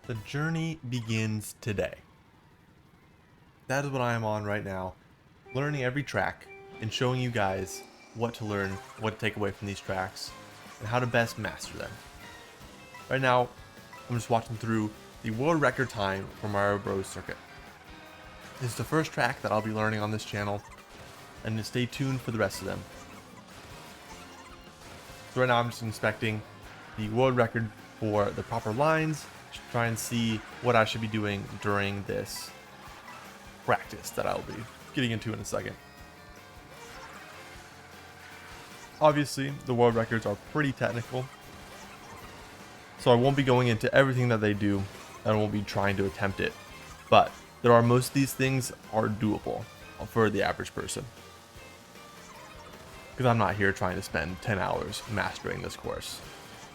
The journey begins today. That is what I am on right now, learning every track and showing you guys what to learn, what to take away from these tracks, and how to best master them. Right now, I'm just watching through the world record time for Mario Bros. Circuit. This is the first track that I'll be learning on this channel, and stay tuned for the rest of them. So right now I'm just inspecting the world record for the proper lines, to try and see what I should be doing during this practice that I'll be getting into in a second. Obviously, the world records are pretty technical, so I won't be going into everything that they do, and I won't be trying to attempt it, but most of these things are doable for the average person. Because I'm not here trying to spend 10 hours mastering this course.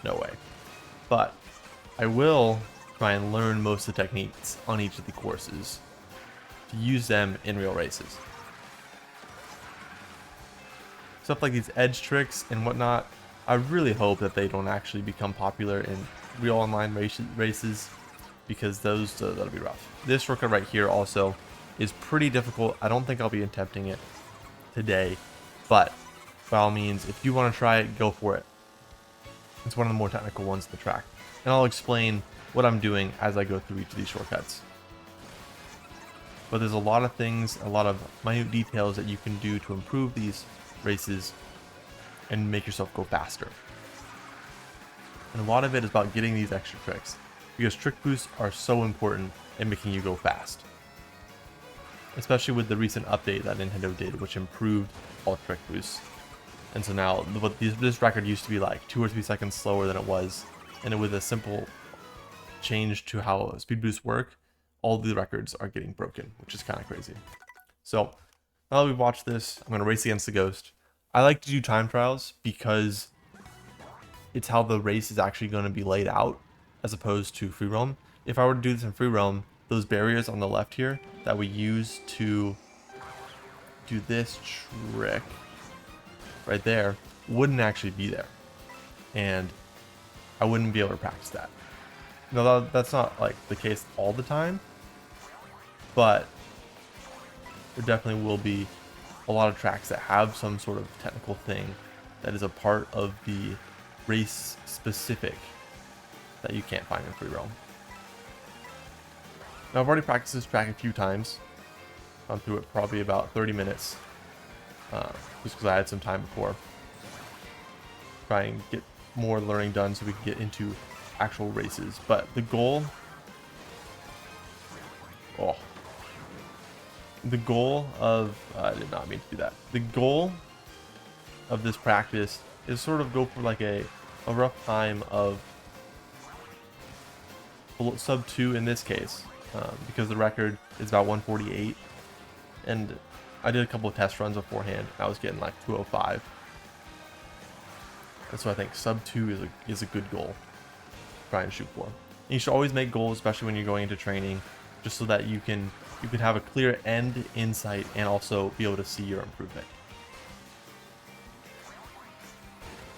No way. But I will try and learn most of the techniques on each of the courses to use them in real races. Stuff like these edge tricks and whatnot, I really hope that they don't actually become popular in real online races, because that'll be rough. This shortcut right here also is pretty difficult. I don't think I'll be attempting it today, but by all means, if you want to try it, go for it. It's one of the more technical ones in the track, and I'll explain what I'm doing as I go through each of these shortcuts. But there's a lot of things, a lot of minute details that you can do to improve these races and make yourself go faster. And a lot of it is about getting these extra tricks, because trick boosts are so important in making you go fast. Especially with the recent update that Nintendo did, which improved all trick boosts. And so now, this record used to be like 2 or 3 seconds slower than it was, and with a simple change to how speed boosts work, all the records are getting broken, which is kind of crazy. So now that we've watched this, I'm going to race against the Ghost. I like to do time trials because it's how the race is actually going to be laid out, as opposed to free roam. If I were to do this in free roam, those barriers on the left here that we use to do this trick right there wouldn't actually be there, and I wouldn't be able to practice that. No, that's not like the case all the time, but there definitely will be a lot of tracks that have some sort of technical thing that is a part of the race specific that you can't find in free roam. Now, I've already practiced this track a few times. Gone through it probably about 30 minutes, just because I had some time before. Try and get more learning done so we can get into actual races. But the goal of I did not mean to do that. The goal of this practice is sort of go for like a rough time of sub 2 in this case, because the record is about 148, and I did a couple of test runs beforehand. I was getting like 205, and so I think sub 2 is a good goal to try and shoot for. And you should always make goals, especially when you're going into training, just so that you can have a clear end in sight and also be able to see your improvement.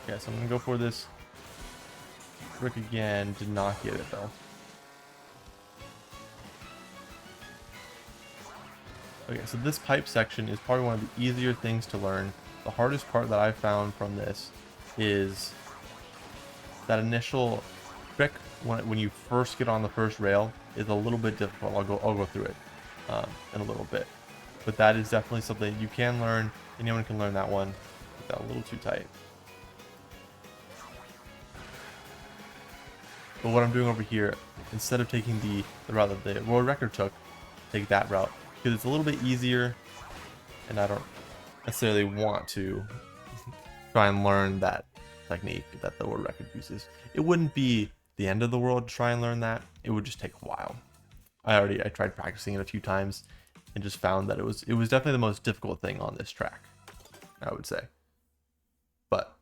Okay, so I'm gonna go for this trick again. Did not get it though. Okay, so this pipe section is probably one of the easier things to learn. The hardest part that I found from this is that initial trick when you first get on the first rail is a little bit difficult. I'll go through it in a little bit, but that is definitely something you can learn. Anyone can learn that one. Get that a little too tight. But what I'm doing over here, instead of taking the route that the world record took, take that route, because it's a little bit easier, and I don't necessarily want to try and learn that technique that the world record uses. It wouldn't be the end of the world to try and learn that. It would just take a while. I tried practicing it a few times and just found that it was definitely the most difficult thing on this track, I would say. But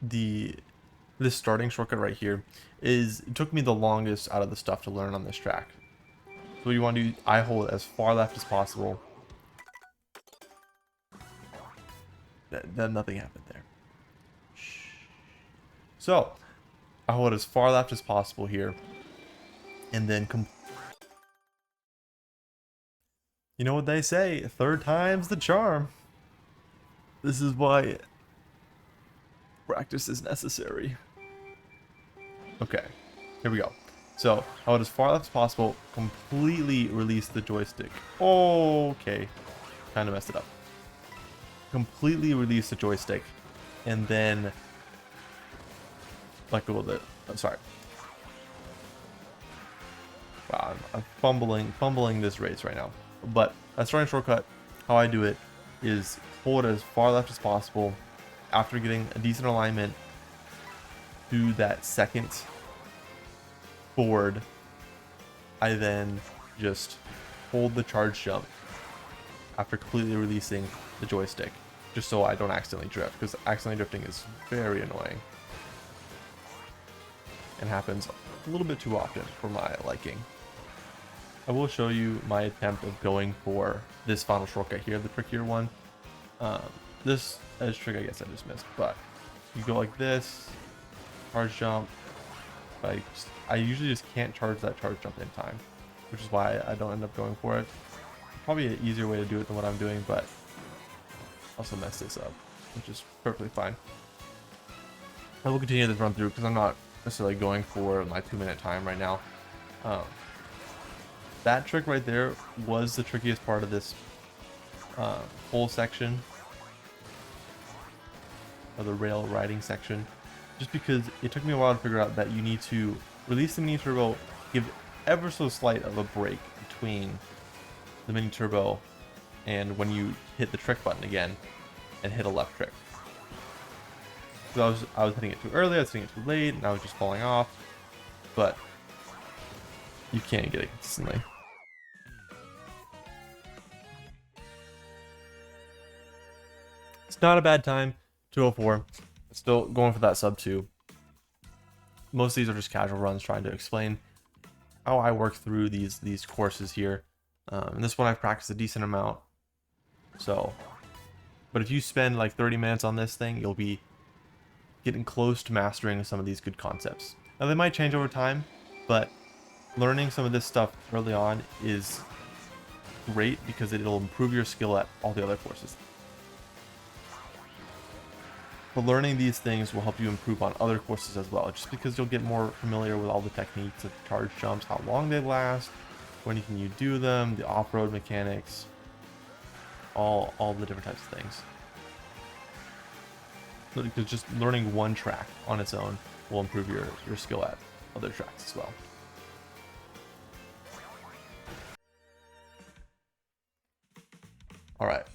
this starting shortcut right here it took me the longest out of the stuff to learn on this track. So what you want to do, I hold as far left as possible. That nothing happened there. So I hold as far left as possible here, and then you know what they say, third time's the charm. This is why practice is necessary. Okay, here we go. So I hold as far left as possible, completely release the joystick. Okay, kind of messed it up. Completely release the joystick, and then let go of it. I'm sorry. Wow, I'm fumbling this race right now. But a starting shortcut, how I do it is hold it as far left as possible. After getting a decent alignment to that second board, I then just hold the charge jump after completely releasing the joystick, just so I don't accidentally drift, because accidentally drifting is very annoying and happens a little bit too often for my liking. I will show you my attempt of going for this final shortcut here, the trickier one. This edge trick I guess I just missed, but you go like this, charge jump. I usually just can't charge that charge jump in time, which is why I don't end up going for it. Probably an easier way to do it than what I'm doing, but also mess this up, which is perfectly fine. I will continue this run through because I'm not necessarily going for my 2-minute time right now. That trick right there was the trickiest part of this whole section, or the rail riding section, just because it took me a while to figure out that you need to release the mini turbo, give ever so slight of a break between the mini turbo and when you hit the trick button again and hit a left trick. So I was hitting it too early, I was hitting it too late, and I was just falling off. But you can't get it consistently. It's not a bad time, 204. Still going for that sub 2. Most of these are just casual runs trying to explain how I work through these courses here. And this one I've practiced a decent amount. So, but if you spend like 30 minutes on this thing, you'll be getting close to mastering some of these good concepts. Now they might change over time, but learning some of this stuff early on is great because it'll improve your skill at all the other courses. But learning these things will help you improve on other courses as well, just because you'll get more familiar with all the techniques of charge jumps, how long they last, when can you do them, the off-road mechanics, all the different types of things. Because just learning one track on its own will improve your skill at other tracks as well. Alright.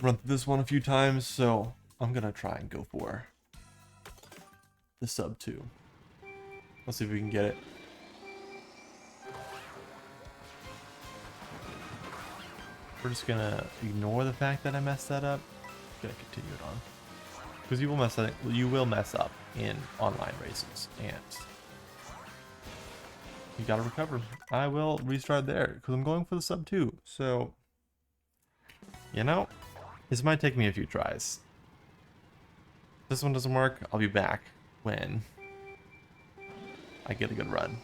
Run through this one a few times, so I'm gonna try and go for the sub 2. Let's see if we can get it. We're just gonna ignore the fact that I messed that up. Gonna continue it on, because you will mess up in online races, and you gotta recover. I will restart there because I'm going for the sub 2. So, you know, this might take me a few tries. If this one doesn't work, I'll be back when I get a good run.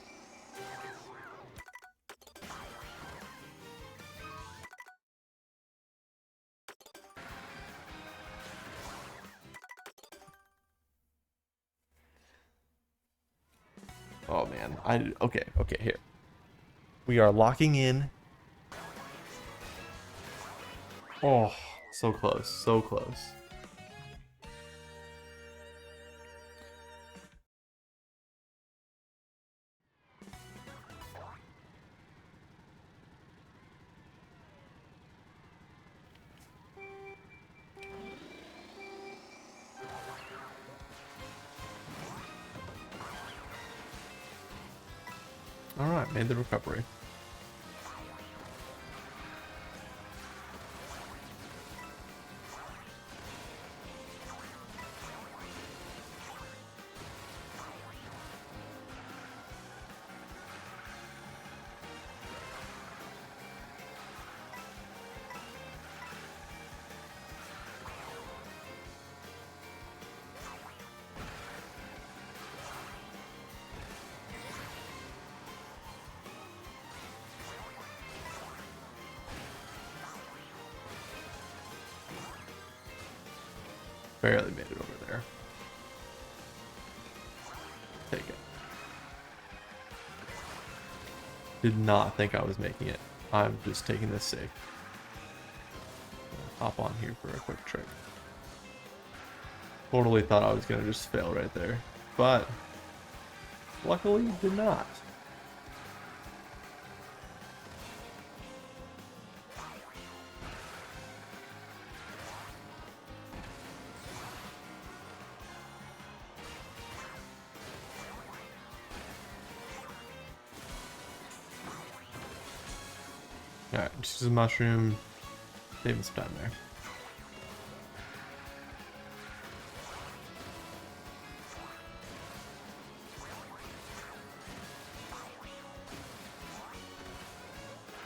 Oh man, okay, here. We are locking in. Oh, so close, so close. Alright, made the recovery. Barely made it over there. Take it. Did not think I was making it. I'm just taking this safe. Hop on here for a quick trick. Totally thought I was gonna just fail right there, but luckily did not. Alright, just use a mushroom. Saving some time there.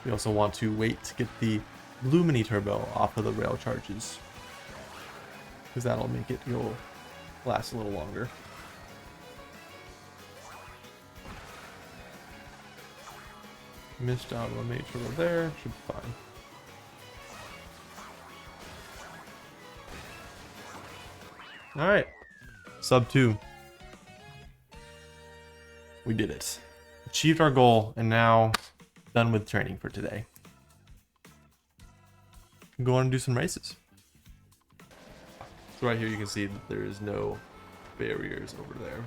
We also want to wait to get the blue mini turbo off of the rail charges, because that'll make it go last a little longer. Missed out on the mini turbo there, should be fine. Alright, sub 2. We did it. Achieved our goal, and now done with training for today. Go on and do some races. So right here you can see that there is no barriers over there.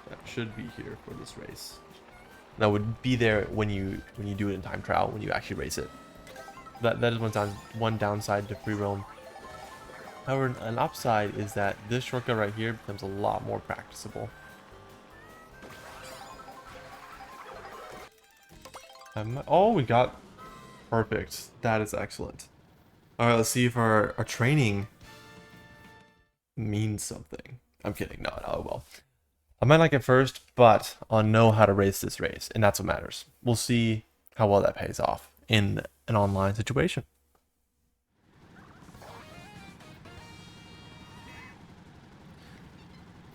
That should be here for this race. That would be there when you do it in time trial, when you actually race it. That is one downside to free roam. However, an upside is that this shortcut right here becomes a lot more practicable. Oh, we got perfect. That is excellent. All right, let's see if our training means something. I'm kidding. No, well. I might not get first, but I'll know how to race this race, and that's what matters. We'll see how well that pays off in an online situation.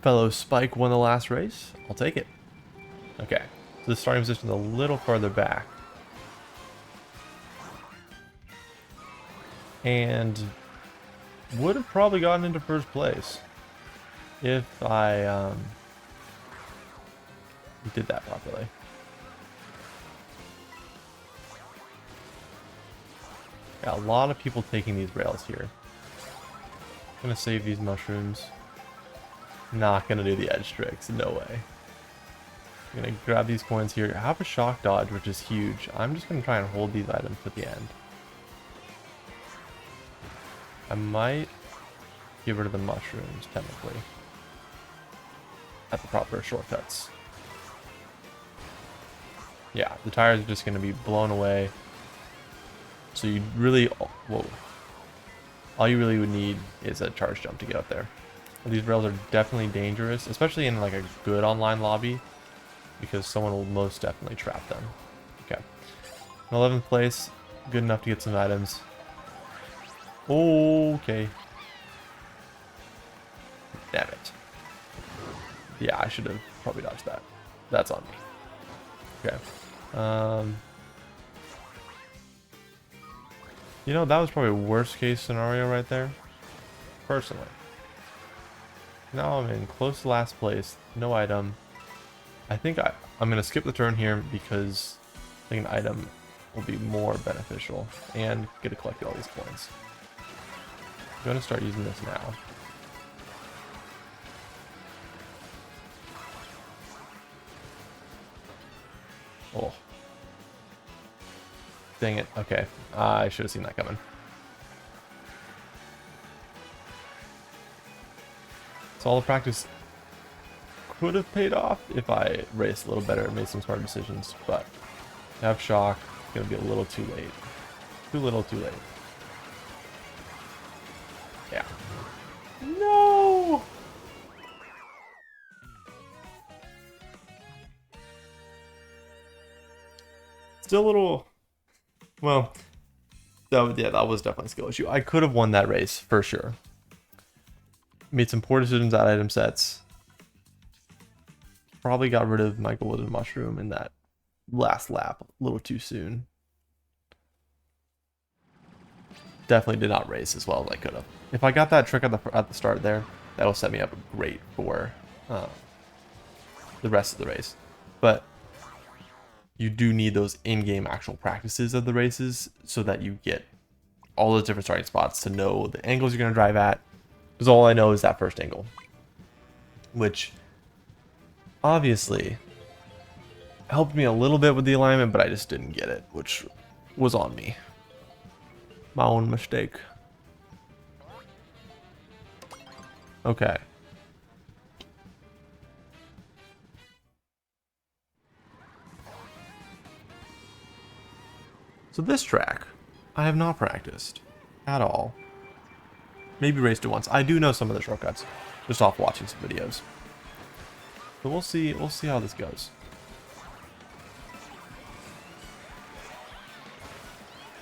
Fellow Spike won the last race. I'll take it. Okay, so the starting position is a little farther back. And would have probably gotten into first place if I did that properly. Got a lot of people taking these rails here. Gonna save these mushrooms. Not gonna do the edge tricks, no way. I'm gonna grab these coins here. I have a shock dodge, which is huge. I'm just gonna try and hold these items to the end. I might get rid of the mushrooms, technically, at the proper shortcuts. Yeah, the tires are just going to be blown away. So you really, whoa. All you really would need is a charge jump to get up there. These rails are definitely dangerous, especially in like a good online lobby, because someone will most definitely trap them. Okay. In 11th place, good enough to get some items. Okay. Damn it. Yeah, I should have probably dodged that. That's on me. Okay. You know, that was probably a worst case scenario right there. Personally. Now I'm in close to last place. No item. I think I'm going to skip the turn here because I think an item will be more beneficial and get to collect all these coins. I'm going to start using this now. Oh. Dang it. Okay. I should have seen that coming. So all the practice could have paid off if I raced a little better and made some smart decisions, but I have shock. It's going to be a little too late. Too little too late. Yeah. No! Still a little... Well, that was definitely a skill issue. I could have won that race, for sure. Made some poor decisions at item sets. Probably got rid of my golden mushroom in that last lap a little too soon. definitely did not race as well as I could have. If I got that trick at the start there, that will set me up great for the rest of the race. But you do need those in-game actual practices of the races so that you get all those different starting spots to know the angles you're going to drive at. Because all I know is that first angle, which obviously helped me a little bit with the alignment, but I just didn't get it, which was on me. My own mistake. Okay. So this track, I have not practiced at all. Maybe raced it once. I do know some of the shortcuts, just off watching some videos. But we'll see how this goes.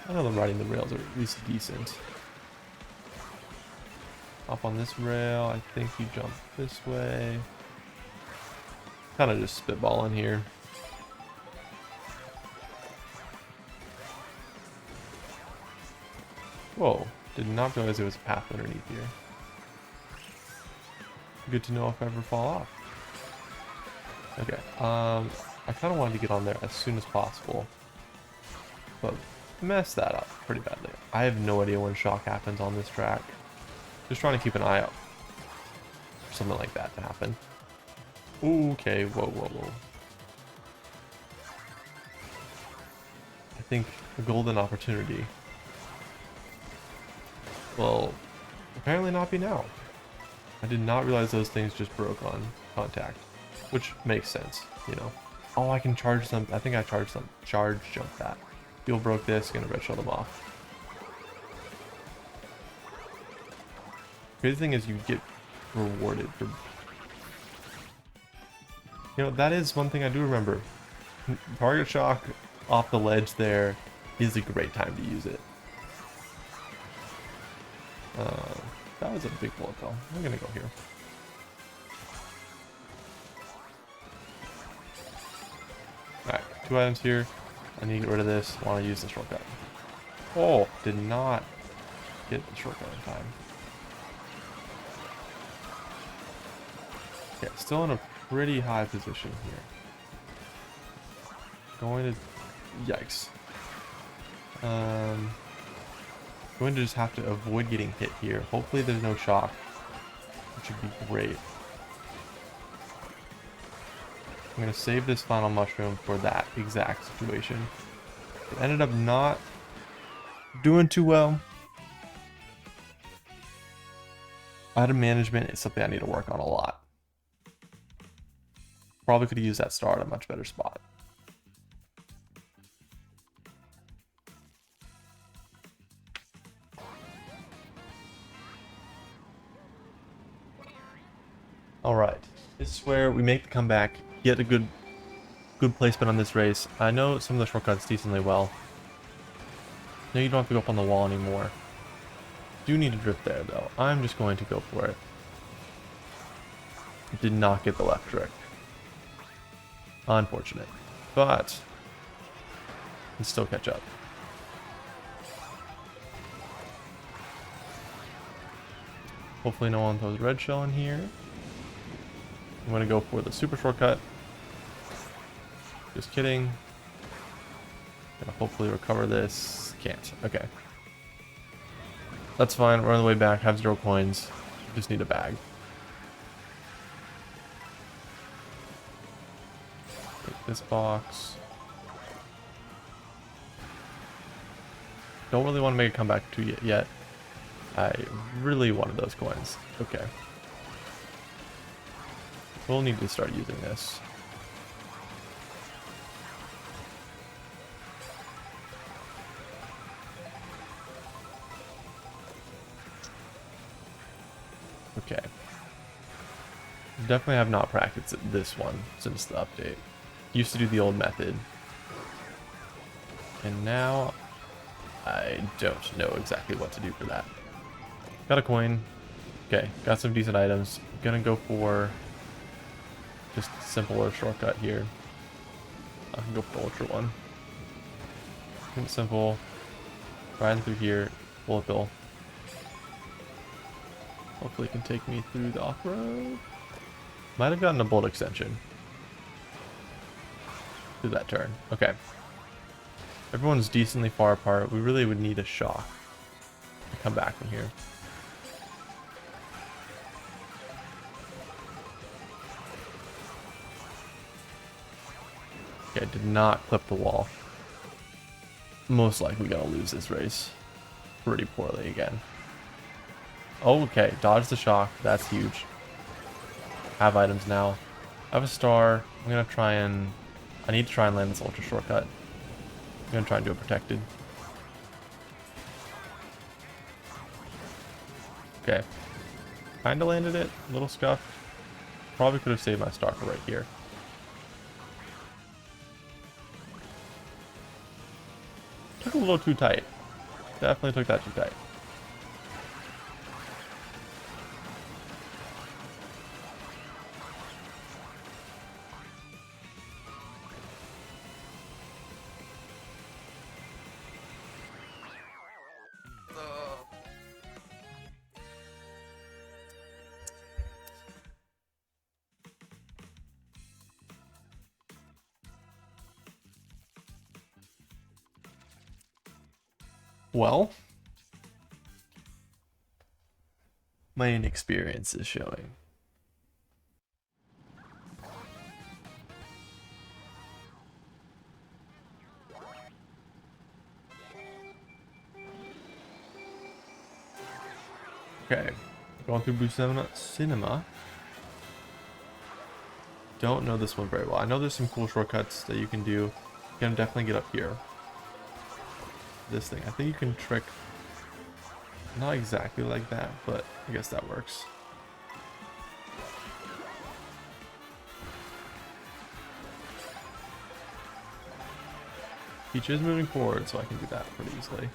I know them riding the rails are at least decent. Up on this rail, I think you jump this way. Kind of just spitballing here. Whoa, did not realize there was a path underneath here. Good to know if I ever fall off. Okay, I kind of wanted to get on there as soon as possible, but messed that up pretty badly. I have no idea when shock happens on this track. Just trying to keep an eye out for something like that to happen. Ooh, okay, whoa, whoa, whoa. I think a golden opportunity. Well, apparently not be now. I did not realize those things just broke on contact, which makes sense, you know. Oh, I can charge them. I think I charged them. Charge jump that. Fuel broke this, gonna red shell them off. Crazy thing is you get rewarded for... You know, that is one thing I do remember. Target shock off the ledge there is a great time to use it. That was a big bullet though. I'm gonna go here. Alright, 2 items here. I need to get rid of this. I want to use the shortcut. Oh, did not get the shortcut in time. Okay, still in a pretty high position here. Going to... Yikes. Going to just have to avoid getting hit here. Hopefully there's no shock, which would be great. I'm going to save this final mushroom for that exact situation. It ended up not doing too well. Item management is something I need to work on a lot. Probably could have used that star at a much better spot. Alright, this is where we make the comeback, get a good placement on this race. I know some of the shortcuts decently well. No, you don't have to go up on the wall anymore. Do need to drift there though. I'm just going to go for it. Did not get the left trick. Unfortunate. But can still catch up. Hopefully no one throws red shell in here. I'm going to go for the super shortcut. Just kidding. Gonna hopefully recover this. Can't. Okay. That's fine. We're on the way back. Have 0 coins. Just need a bag. Take this box. Don't really want to make a comeback to it yet. I really wanted those coins. Okay. We'll need to start using this. Okay. Definitely have not practiced this one since the update. Used to do the old method. And now I don't know exactly what to do for that. Got a coin. Okay, got some decent items. Gonna go for just a simpler shortcut here. I can go for the ultra one. Keep it simple. Riding through here. Bullet bill. Hopefully it can take me through the off-road. Might have gotten a bolt extension. Through that turn. Okay. Everyone's decently far apart. We really would need a shock to come back from here. Okay, I did not clip the wall. Most likely gonna lose this race pretty poorly again. Oh, okay, dodge the shock. That's huge. Have items now. I have a star. I'm gonna try and... I need to try and land this ultra shortcut. I'm gonna try and do a protected. Okay. Kinda landed it. A little scuffed. Probably could have saved my star for right here. Took a little too tight. Definitely took that too tight. Well, my inexperience is showing. Okay, going through Blue Cinema. Don't know this one very well. I know there's some cool shortcuts that you can do. You can definitely get up here. This thing. I think you can trick, not exactly like that, but I guess that works. Peach is moving forward, so I can do that pretty easily.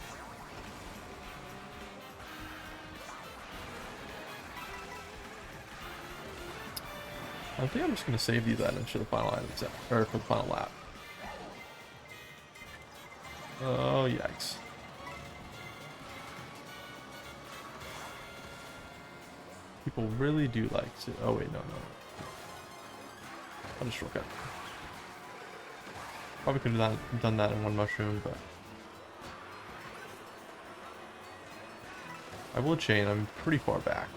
I think I'm just going to save these items for the final item set, or for the final lap. Oh, yikes. People really do like to... Oh, wait, no. I'll just shortcut. Probably could have done that in one mushroom, but... I will chain. I'm pretty far back.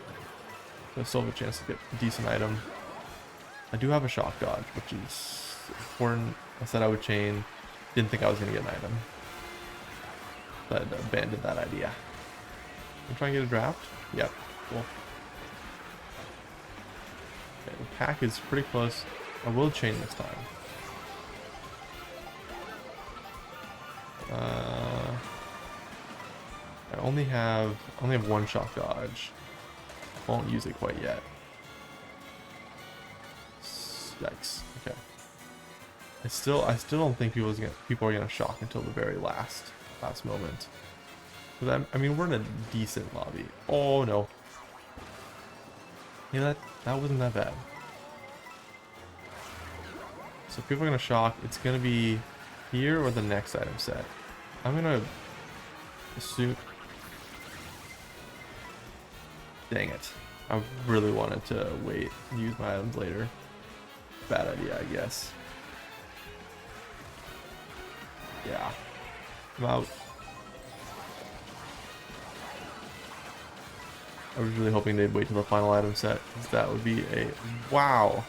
So I still have a chance to get a decent item. I do have a shock dodge, which is important. I said I would chain. Didn't think I was going to get an item. But I abandoned that idea. I'm trying to get a draft? Yep, cool. Okay, the pack is pretty close. I will chain this time. I only have one shock dodge. Won't use it quite yet. Yikes. Okay. I still don't think people are gonna shock until the very last moment. Because I mean, we're in a decent lobby. Oh no. Yeah, that wasn't that bad. So people are gonna shock. It's gonna be here or the next item set. I'm gonna assume. Dang it. I really wanted to wait and use my items later. Bad idea, I guess. Yeah. I'm out. I was really hoping they'd wait till the final item set, because that would be a wow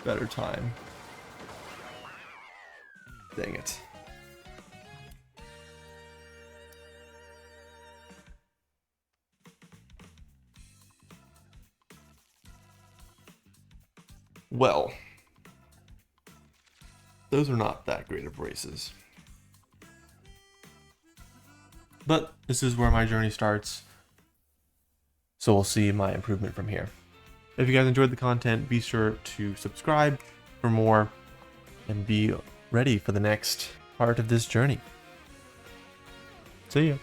better time. Dang it. Well, those are not that great of races. But this is where my journey starts. So we'll see my improvement from here. If you guys enjoyed the content, be sure to subscribe for more and be ready for the next part of this journey. See ya.